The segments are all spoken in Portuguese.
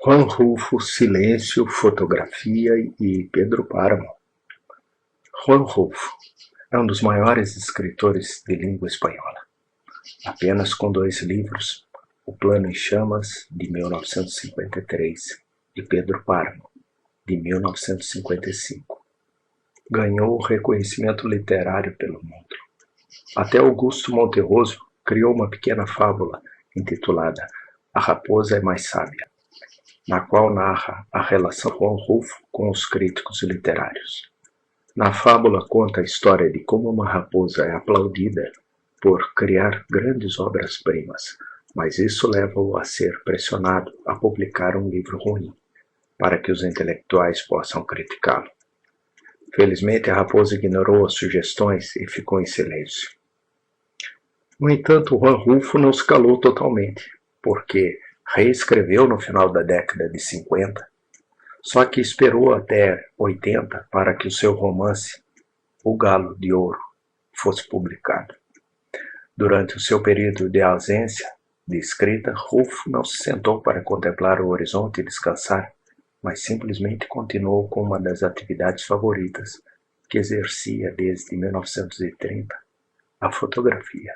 Juan Rulfo, Silêncio, Fotografia e Pedro Páramo. Juan Rulfo é um dos maiores escritores de língua espanhola. Apenas com 2 livros, O Plano em Chamas, de 1953, e Pedro Páramo, de 1955. Ganhou o reconhecimento literário pelo mundo. Até Augusto Monterroso criou uma pequena fábula intitulada A Raposa é Mais Sábia, na qual narra a relação de Juan Rulfo com os críticos literários. Na fábula conta a história de como uma raposa é aplaudida por criar grandes obras-primas, mas isso leva-o a ser pressionado a publicar um livro ruim, para que os intelectuais possam criticá-lo. Felizmente, a raposa ignorou as sugestões e ficou em silêncio. No entanto, Juan Rulfo não se calou totalmente, porque reescreveu no final da década de 50, só que esperou até 80 para que o seu romance, O Galo de Ouro, fosse publicado. Durante o seu período de ausência de escrita, Rulfo não se sentou para contemplar o horizonte e descansar, mas simplesmente continuou com uma das atividades favoritas que exercia desde 1930, a fotografia.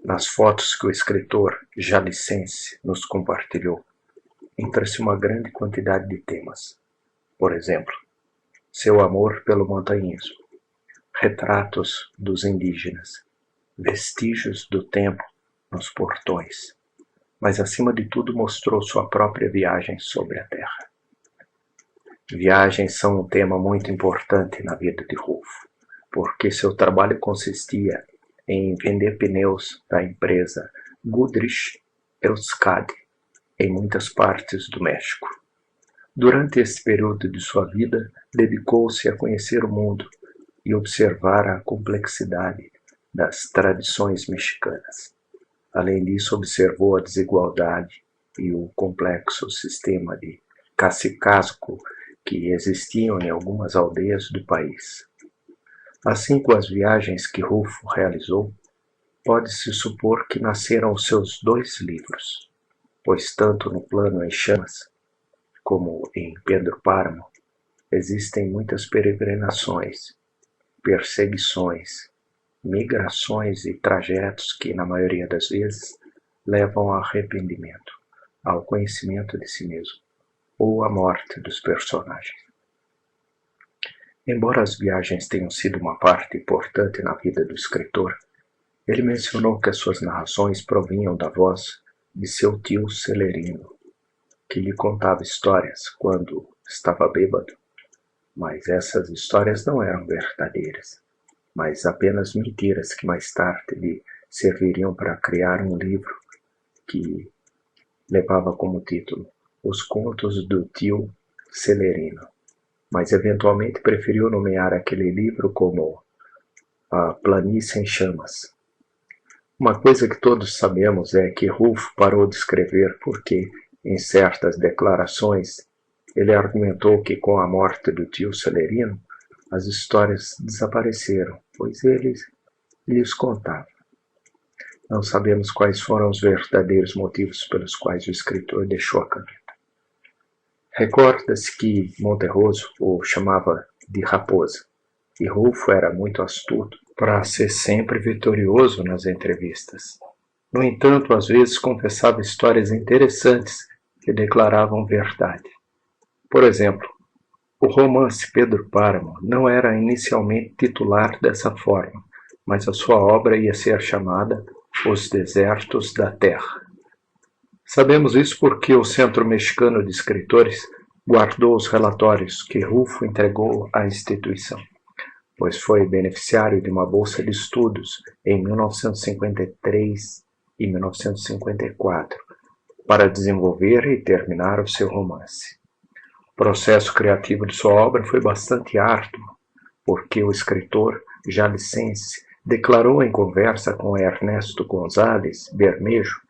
Nas fotos que o escritor jalisciense nos compartilhou, encontra-se uma grande quantidade de temas. Por exemplo, seu amor pelo montanhismo, retratos dos indígenas, vestígios do tempo nos portões, mas acima de tudo mostrou sua própria viagem sobre a terra. Viagens são um tema muito importante na vida de Rulfo, porque seu trabalho consistia em vender pneus da empresa Goodrich Euskadi em muitas partes do México. Durante esse período de sua vida, dedicou-se a conhecer o mundo e observar a complexidade das tradições mexicanas. Além disso, observou a desigualdade e o complexo sistema de cacicazgo que existiam em algumas aldeias do país. Assim, com as viagens que Rulfo realizou, pode-se supor que nasceram os seus 2 livros, pois tanto no Plano em Chamas, como em Pedro Páramo, existem muitas peregrinações, perseguições, migrações e trajetos que, na maioria das vezes, levam ao arrependimento, ao conhecimento de si mesmo, ou à morte dos personagens. Embora as viagens tenham sido uma parte importante na vida do escritor, ele mencionou que as suas narrações provinham da voz de seu tio Celerino, que lhe contava histórias quando estava bêbado, mas essas histórias não eram verdadeiras, mas apenas mentiras que mais tarde lhe serviriam para criar um livro que levava como título Os Contos do Tio Celerino, mas eventualmente preferiu nomear aquele livro como A Planície em Chamas. Uma coisa que todos sabemos é que Rulfo parou de escrever porque, em certas declarações, ele argumentou que com a morte do tio Celerino, as histórias desapareceram, pois ele lhes contava. Não sabemos quais foram os verdadeiros motivos pelos quais o escritor deixou a caneta. Recorda-se que Monterroso o chamava de raposa, e Rulfo era muito astuto para ser sempre vitorioso nas entrevistas. No entanto, às vezes confessava histórias interessantes que declaravam verdade. Por exemplo, o romance Pedro Páramo não era inicialmente titular dessa forma, mas a sua obra ia ser chamada Os Desertos da Terra. Sabemos isso porque o Centro Mexicano de Escritores guardou os relatórios que Rulfo entregou à instituição, pois foi beneficiário de uma bolsa de estudos em 1953 e 1954 para desenvolver e terminar o seu romance. O processo criativo de sua obra foi bastante árduo, porque o escritor jalisciense declarou em conversa com Ernesto González Bermejo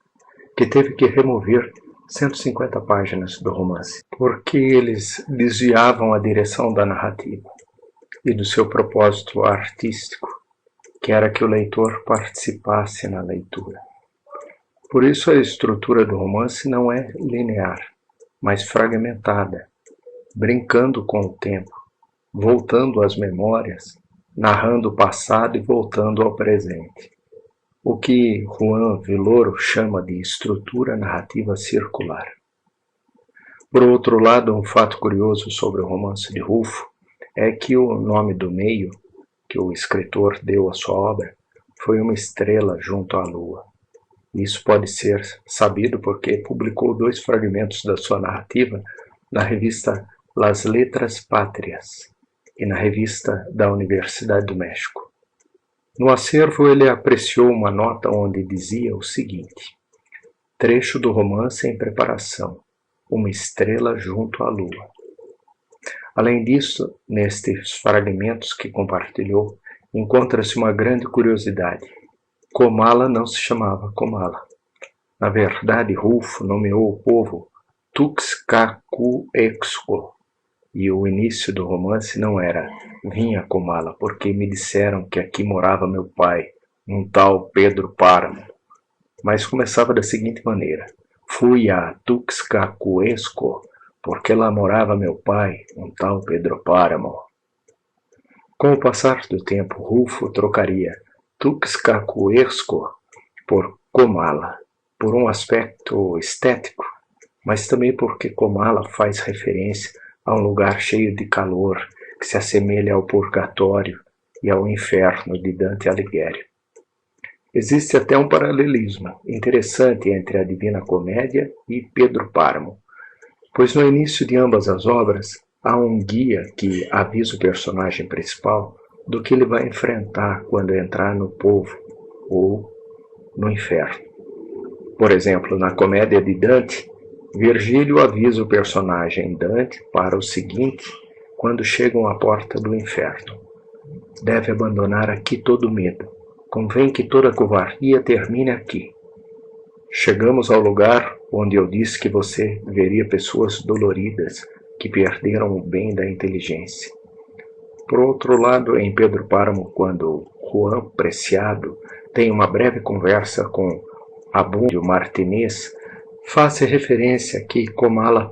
que teve que remover 150 páginas do romance, porque eles desviavam a direção da narrativa e do seu propósito artístico, que era que o leitor participasse na leitura. Por isso a estrutura do romance não é linear, mas fragmentada, brincando com o tempo, voltando às memórias, narrando o passado e voltando ao presente. O que Juan Villoro chama de estrutura narrativa circular. Por outro lado, um fato curioso sobre o romance de Rulfo é que o nome do meio que o escritor deu à sua obra foi uma estrela junto à lua. Isso pode ser sabido porque publicou 2 fragmentos da sua narrativa na revista Las Letras Pátrias e na revista da Universidade do México. No acervo, ele apreciou uma nota onde dizia o seguinte: trecho do romance em preparação, uma estrela junto à lua. Além disso, nestes fragmentos que compartilhou, encontra-se uma grande curiosidade. Comala não se chamava Comala. Na verdade, Rulfo nomeou o povo Tuxcacuexco, e o início do romance não era "Vinha Comala, porque me disseram que aqui morava meu pai, um tal Pedro Páramo", mas começava da seguinte maneira: "Fui a Tuxcacuexco, porque lá morava meu pai, um tal Pedro Páramo". Com o passar do tempo, Rulfo trocaria Tuxcacuexco por Comala, por um aspecto estético, mas também porque Comala faz referência a um lugar cheio de calor que se assemelha ao purgatório e ao inferno de Dante Alighieri. Existe até um paralelismo interessante entre a Divina Comédia e Pedro Páramo, pois no início de ambas as obras há um guia que avisa o personagem principal do que ele vai enfrentar quando entrar no povo ou no inferno. Por exemplo, na Comédia de Dante, Virgílio avisa o personagem Dante para o seguinte quando chegam à porta do inferno: deve abandonar aqui todo medo. Convém que toda covardia termine aqui. Chegamos ao lugar onde eu disse que você veria pessoas doloridas que perderam o bem da inteligência. Por outro lado, em Pedro Páramo, quando Juan Preciado tem uma breve conversa com Abundio Martinez, faz-se referência que Comala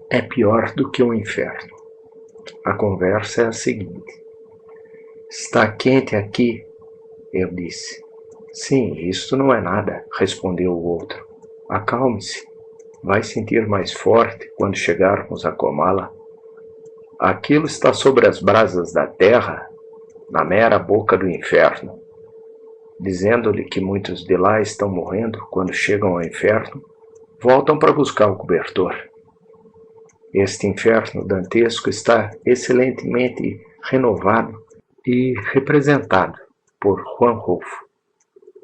é pior do que o inferno. A conversa é a seguinte: está quente aqui, eu disse. Sim, isto não é nada, respondeu o outro. Acalme-se, vai sentir mais forte quando chegarmos a Comala. Aquilo está sobre as brasas da terra, na mera boca do inferno. Dizendo-lhe que muitos de lá estão morrendo quando chegam ao inferno, voltam para buscar o cobertor. Este inferno dantesco está excelentemente renovado e representado por Juan Rulfo,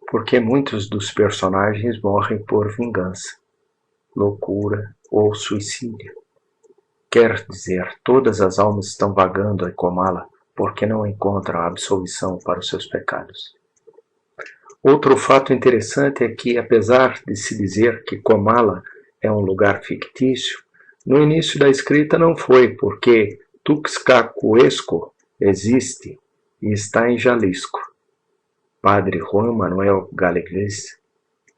porque muitos dos personagens morrem por vingança, loucura ou suicídio. Quer dizer, todas as almas estão vagando em Comala porque não encontram absolvição para os seus pecados. Outro fato interessante é que, apesar de se dizer que Comala é um lugar fictício, no início da escrita não foi, porque Tuxcacuexco existe e está em Jalisco. Padre Juan Manuel Gallegos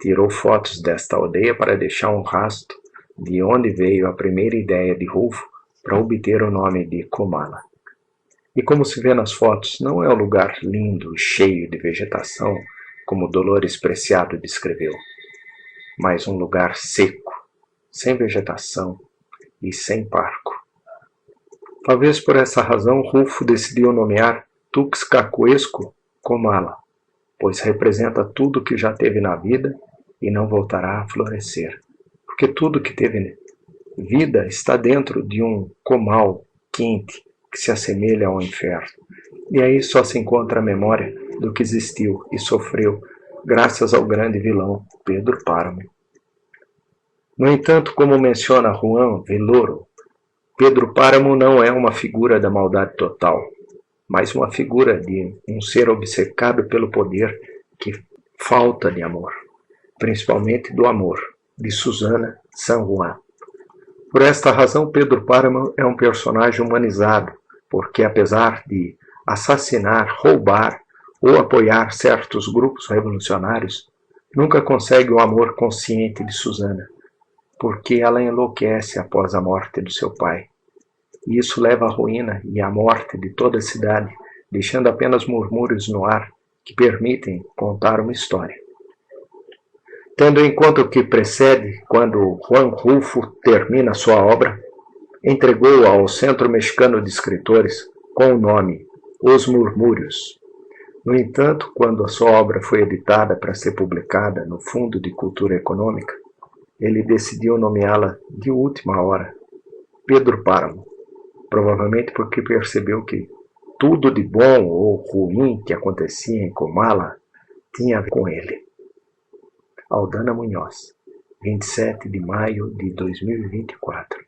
tirou fotos desta aldeia para deixar um rastro de onde veio a primeira ideia de Rulfo para obter o nome de Comala. E como se vê nas fotos, não é um lugar lindo e cheio de vegetação, como Dolores Preciado descreveu, mas um lugar seco, sem vegetação e sem parco. Talvez por essa razão Rulfo decidiu nomear Tuxcacuexco Comala, pois representa tudo que já teve na vida e não voltará a florescer, porque tudo que teve vida está dentro de um comal quente que se assemelha ao inferno, e aí só se encontra a memória do que existiu e sofreu graças ao grande vilão Pedro Páramo. No entanto, como menciona Juan Villoro, Pedro Páramo não é uma figura da maldade total, mas uma figura de um ser obcecado pelo poder que falta de amor, principalmente do amor, de Susana San Juan. Por esta razão, Pedro Páramo é um personagem humanizado, porque apesar de assassinar, roubar ou apoiar certos grupos revolucionários, nunca consegue o amor consciente de Susana, porque ela enlouquece após a morte do seu pai. E isso leva à ruína e à morte de toda a cidade, deixando apenas murmúrios no ar que permitem contar uma história. Tendo em conta o que precede, quando Juan Rulfo termina sua obra, entregou-a ao Centro Mexicano de Escritores com o nome Os Murmúrios. No entanto, quando a sua obra foi editada para ser publicada no Fundo de Cultura Econômica, ele decidiu nomeá-la de última hora Pedro Páramo, provavelmente porque percebeu que tudo de bom ou ruim que acontecia em Comala tinha a ver com ele. Aldana Munhoz, 27 de maio de 2024.